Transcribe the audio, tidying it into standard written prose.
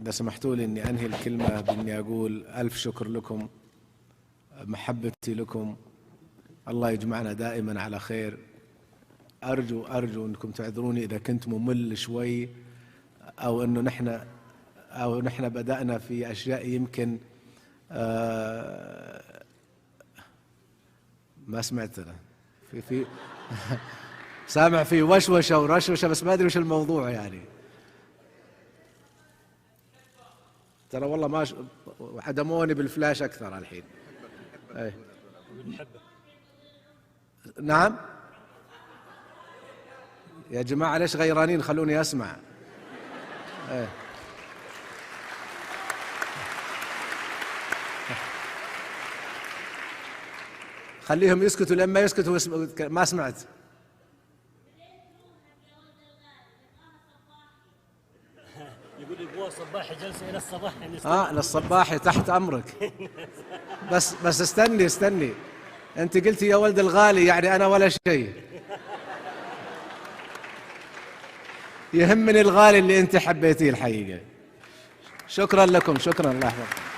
إذا سمحتوا لي إني أنهي الكلمة بإني أقول ألف شكر لكم، محبتي لكم، الله يجمعنا دائما على خير. أرجو أنكم تعذروني إذا كنت ممل شوي، أو أنه نحن بدأنا في أشياء يمكن ما سمعت أنا في سامع في وشوشة ورشوشة، بس ما أدري وش الموضوع يعني. ترى والله ما عدموني بالفلاش أكثر الحين. أي. نعم يا جماعة، ليش غيرانين؟ خلوني أسمع. أي. خليهم يسكتوا لما يسكتوا. ما سمعت. يقول يبغى صباحي جلسة إلى الصباح يعني. للصباحي تحت أمرك. بس استني. أنت قلتي يا ولد الغالي، يعني أنا ولا شيء. يهمني الغالي اللي أنت حبيتيه الحقيقة. شكرا لكم، شكرا. الله يحفظكم.